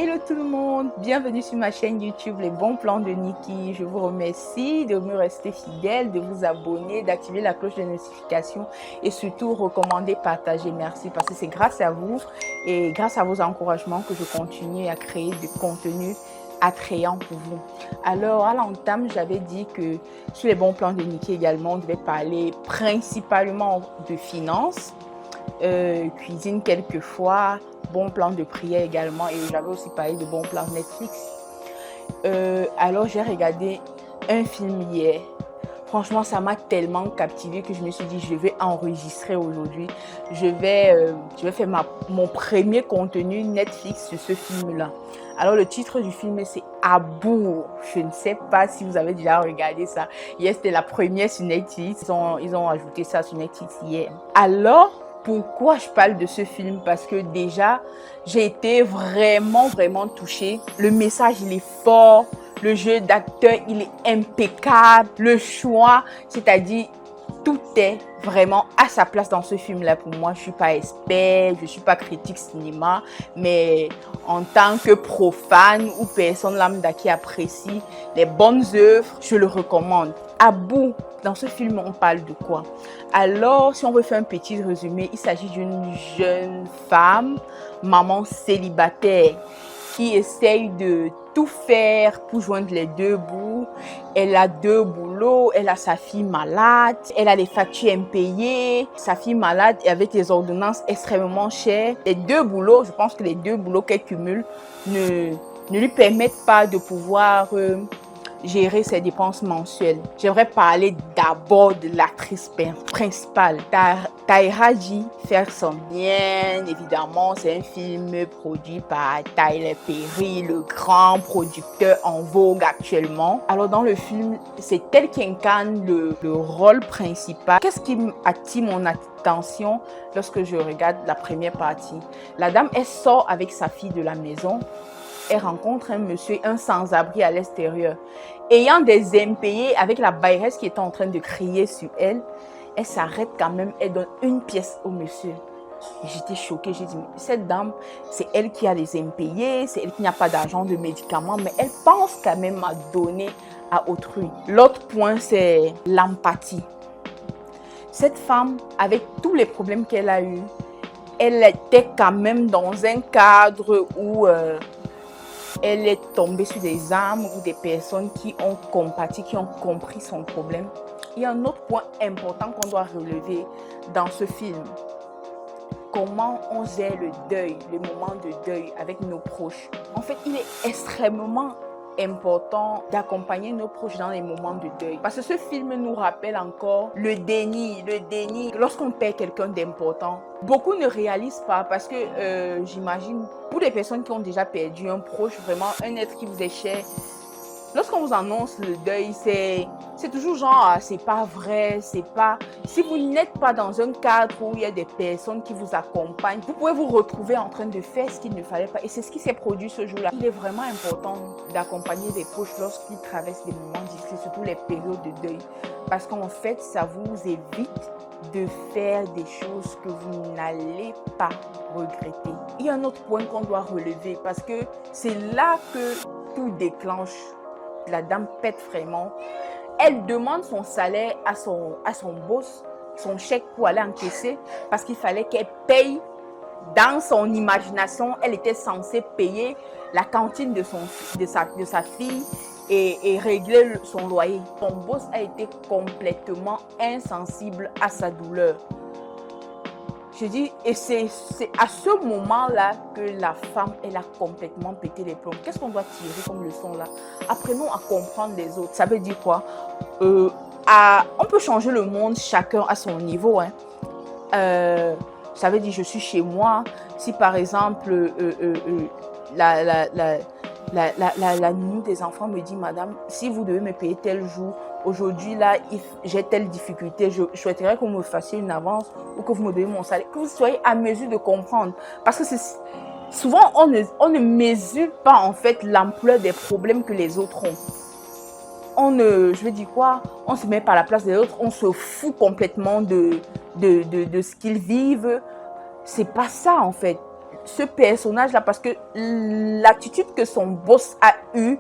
Hello tout le monde, bienvenue sur ma chaîne YouTube Les Bons Plans de Nikki. Je vous remercie de me rester fidèle, de vous abonner, d'activer la cloche de notification et surtout recommander, partager. Merci parce que c'est grâce à vous et grâce à vos encouragements que je continue à créer du contenu attrayant pour vous. Alors à l'entame, j'avais dit que sur Les Bons Plans de Nikki également, on devait parler principalement de finances, cuisine quelquefois, bon plan de prière également, et j'avais aussi parlé de bon plan Netflix. Alors j'ai regardé un film hier. Franchement, ça m'a tellement captivée que je me suis dit je vais enregistrer aujourd'hui. Je vais faire mon premier contenu Netflix sur ce film-là. Alors le titre du film c'est Abour. Je ne sais pas si vous avez déjà regardé ça. Hier c'était la première sur Netflix. Ils ont ajouté ça sur Netflix hier. Alors pourquoi je parle de ce film? Parce que déjà, j'ai été vraiment touchée. Le message, il est fort. Le jeu d'acteur, il est impeccable. Le choix, c'est-à-dire, tout est vraiment à sa place dans ce film-là. Pour moi, je ne suis pas expert, je ne suis pas critique cinéma, mais en tant que profane ou personne lambda qui apprécie les bonnes œuvres, je le recommande. Abour, dans ce film, on parle de quoi? Alors, si on veut faire un petit résumé, il s'agit d'une jeune femme, maman célibataire, qui essaye de tout faire pour joindre les deux bouts. Elle a deux boulots, elle a sa fille malade, elle a les factures impayées, sa fille malade et avec les ordonnances extrêmement chères. Les deux boulots, je pense que les deux boulots qu'elle cumule ne lui permettent pas de pouvoir gérer ses dépenses mensuelles. J'aimerais parler d'abord de l'actrice principale, Taraji Henson. Bien évidemment, c'est un film produit par Tyler Perry, le grand producteur en vogue actuellement. Alors dans le film, c'est elle qui incarne le rôle principal. Qu'est-ce qui attire mon attention lorsque je regarde la première partie? La dame, elle sort avec sa fille de la maison. Elle rencontre un monsieur, un sans-abri à l'extérieur. Ayant des impayés avec la bailleresse qui était en train de crier sur elle, elle s'arrête quand même, elle donne une pièce au monsieur. J'étais choquée, j'ai dit, cette dame, c'est elle qui a les impayés, c'est elle qui n'a pas d'argent de médicaments, mais elle pense quand même à donner à autrui. L'autre point, c'est l'empathie. Cette femme, avec tous les problèmes qu'elle a eus, elle était quand même dans un cadre où elle est tombée sur des âmes ou des personnes qui ont compati, qui ont compris son problème. Il y a un autre point important qu'on doit relever dans ce film. Comment on gère le deuil, le moment de deuil avec nos proches. En fait, il est extrêmement important d'accompagner nos proches dans les moments de deuil. Parce que ce film nous rappelle encore le déni. Lorsqu'on perd quelqu'un d'important, beaucoup ne réalisent pas parce que j'imagine, pour les personnes qui ont déjà perdu un proche, vraiment un être qui vous est cher, lorsqu'on vous annonce le deuil, c'est toujours genre, c'est pas vrai, c'est pas... Si vous n'êtes pas dans un cadre où il y a des personnes qui vous accompagnent, vous pouvez vous retrouver en train de faire ce qu'il ne fallait pas. Et c'est ce qui s'est produit ce jour-là. Il est vraiment important d'accompagner les proches lorsqu'ils traversent des moments difficiles, surtout les périodes de deuil. Parce qu'en fait, ça vous évite de faire des choses que vous n'allez pas regretter. Il y a un autre point qu'on doit relever parce que c'est là que tout déclenche. La dame pète vraiment. Elle demande son salaire à son boss, son chèque pour aller encaisser parce qu'il fallait qu'elle paye. Dans son imagination, elle était censée payer la cantine de sa fille et régler son loyer. Son boss a été complètement insensible à sa douleur. Je dis, et c'est à ce moment-là que la femme, elle a complètement pété les plombs. Qu'est-ce qu'on doit tirer comme leçon là? Apprenons à comprendre les autres. Ça veut dire quoi? On peut changer le monde chacun à son niveau. Ça veut dire, je suis chez moi. Si par exemple, la nounou des enfants me dit, madame, si vous devez me payer tel jour, aujourd'hui là, j'ai telle difficulté, je souhaiterais que vous me fassiez une avance ou que vous me donniez mon salaire, que vous soyez à mesure de comprendre. Parce que souvent, on ne mesure pas en fait l'ampleur des problèmes que les autres ont. Je veux dire quoi? On se met pas à la place des autres, on se fout complètement de ce qu'ils vivent. C'est pas ça en fait. ce personnage-là, parce que l'attitude que son boss a eue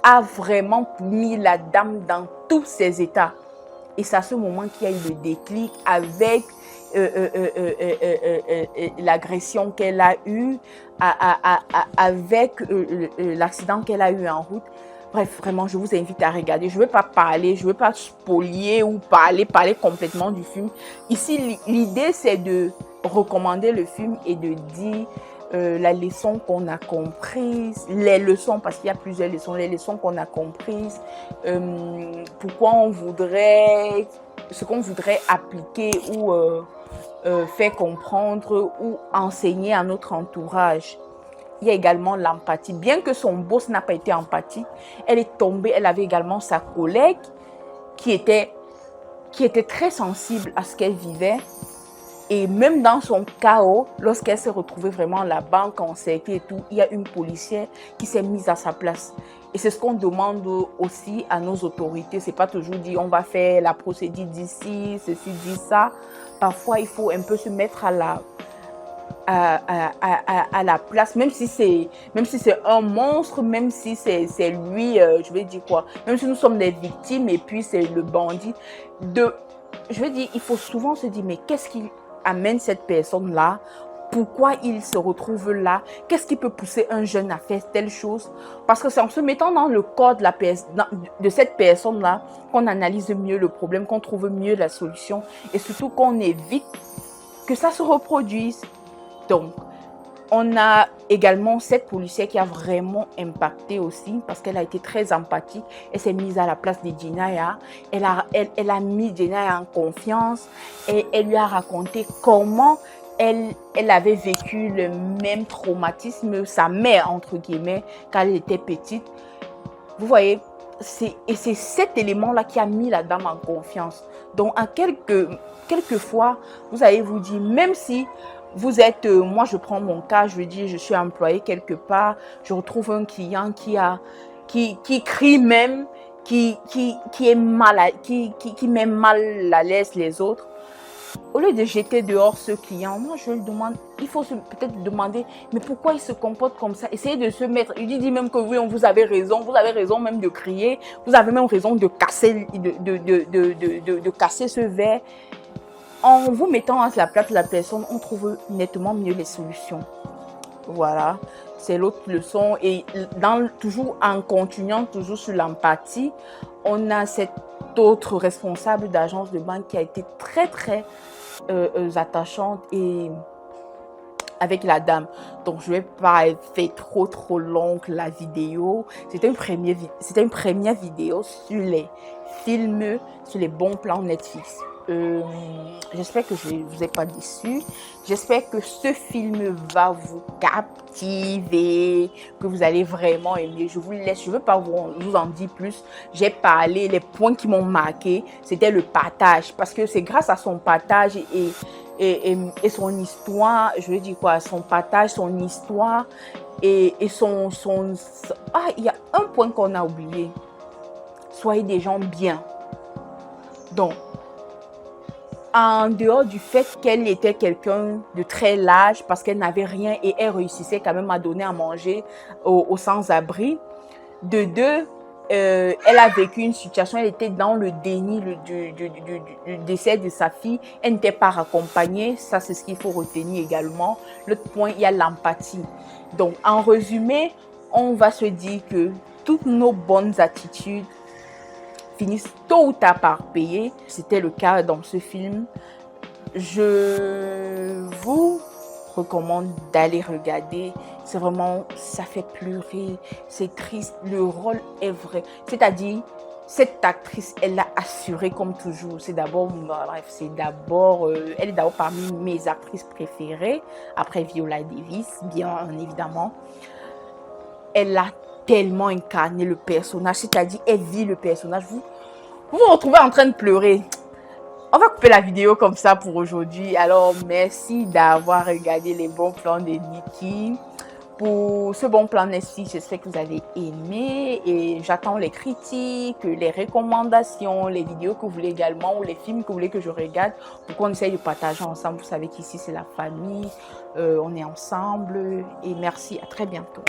a vraiment mis la dame dans tous ses états. Et c'est à ce moment qu'il y a eu le déclic avec l'agression qu'elle a eue, avec l'accident qu'elle a eu en route. Bref, vraiment, je vous invite à regarder. Je ne vais pas parler, je ne vais pas spolier ou parler complètement du film. Ici, l'idée, c'est de recommander le film et de dire la leçon qu'on a comprise, les leçons, parce qu'il y a plusieurs leçons, les leçons qu'on a comprises, pourquoi on voudrait, ce qu'on voudrait appliquer ou faire comprendre ou enseigner à notre entourage. Il y a également l'empathie. Bien que son boss n'a pas été empathique, elle est tombée, elle avait également sa collègue qui était très sensible à ce qu'elle vivait. Et même dans son chaos, lorsqu'elle s'est retrouvée vraiment là-bas, en sécurité et tout, il y a une policière qui s'est mise à sa place. Et c'est ce qu'on demande aussi à nos autorités. C'est pas toujours dire on va faire la procédure d'ici, ceci, dit ça. Parfois, il faut un peu se mettre à la place, même si c'est un monstre, même si c'est lui, je vais dire quoi, même si nous sommes des victimes et puis c'est le bandit. Je veux dire, il faut souvent se dire, mais qu'est-ce qui amène cette personne-là? Pourquoi il se retrouve là? Qu'est-ce qui peut pousser un jeune à faire telle chose? Parce que c'est en se mettant dans le corps de cette personne-là qu'on analyse mieux le problème, qu'on trouve mieux la solution et surtout qu'on évite que ça se reproduise. Donc, on a également cette policière qui a vraiment impacté aussi parce qu'elle a été très empathique. Elle s'est mise à la place de Djenaya. Elle a mis Djenaya en confiance et elle lui a raconté comment elle avait vécu le même traumatisme, sa mère, entre guillemets, quand elle était petite. Vous voyez, c'est cet élément-là qui a mis la dame en confiance. Donc, quelquefois, vous allez vous dire, même si vous êtes, moi je prends mon cas, je veux dire, je suis employée quelque part, je retrouve un client qui crie même, qui met mal à l'aise les autres. Au lieu de jeter dehors ce client, moi je lui demande, il faut peut-être demander, mais pourquoi il se comporte comme ça? Essayez de se mettre, il dit même que oui, vous avez raison même de crier, vous avez même raison de casser, de casser ce verre. En vous mettant à la place de la personne, on trouve nettement mieux les solutions. Voilà, c'est l'autre leçon. Et toujours en continuant toujours sur l'empathie, on a cette autre responsable d'agence de banque qui a été très, très attachante et avec la dame. Donc, je ne vais pas faire trop longue la vidéo. C'était une première vidéo sur les films, sur les bons plans Netflix. J'espère que je ne vous ai pas déçu. J'espère que ce film va vous captiver, que vous allez vraiment aimer. Je vous laisse, je ne veux pas vous en dire plus. J'ai parlé, les points qui m'ont marqué, c'était le partage. Parce que c'est grâce à son partage et son histoire, je veux dire quoi, son partage, son histoire et son... Ah, il y a un point qu'on a oublié. Soyez des gens bien. Donc, en dehors du fait qu'elle était quelqu'un de très large parce qu'elle n'avait rien et elle réussissait quand même à donner à manger aux sans-abri. De deux, elle a vécu une situation, elle était dans le déni du décès de sa fille. Elle n'était pas accompagnée, ça c'est ce qu'il faut retenir également. L'autre point, il y a l'empathie. Donc, en résumé, on va se dire que toutes nos bonnes attitudes finissent tôt ou tard par payer. C'était le cas dans ce film. Je vous recommande d'aller regarder. C'est vraiment, ça fait pleurer, c'est triste. Le rôle est vrai. C'est-à-dire, cette actrice, elle l'a assuré comme toujours. Elle est d'abord parmi mes actrices préférées, après Viola Davis, bien évidemment. Elle a tellement incarné le personnage, c'est-à-dire elle vit le personnage. Vous vous retrouvez en train de pleurer. On va couper la vidéo comme ça pour aujourd'hui. Alors, merci d'avoir regardé les bons plans de Nikki. pour ce bon plan Netflix. J'espère que vous avez aimé et j'attends les critiques, les recommandations, les vidéos que vous voulez également ou les films que vous voulez que je regarde pour qu'on essaye de partager ensemble. Vous savez qu'ici, c'est la famille, on est ensemble et merci, à très bientôt.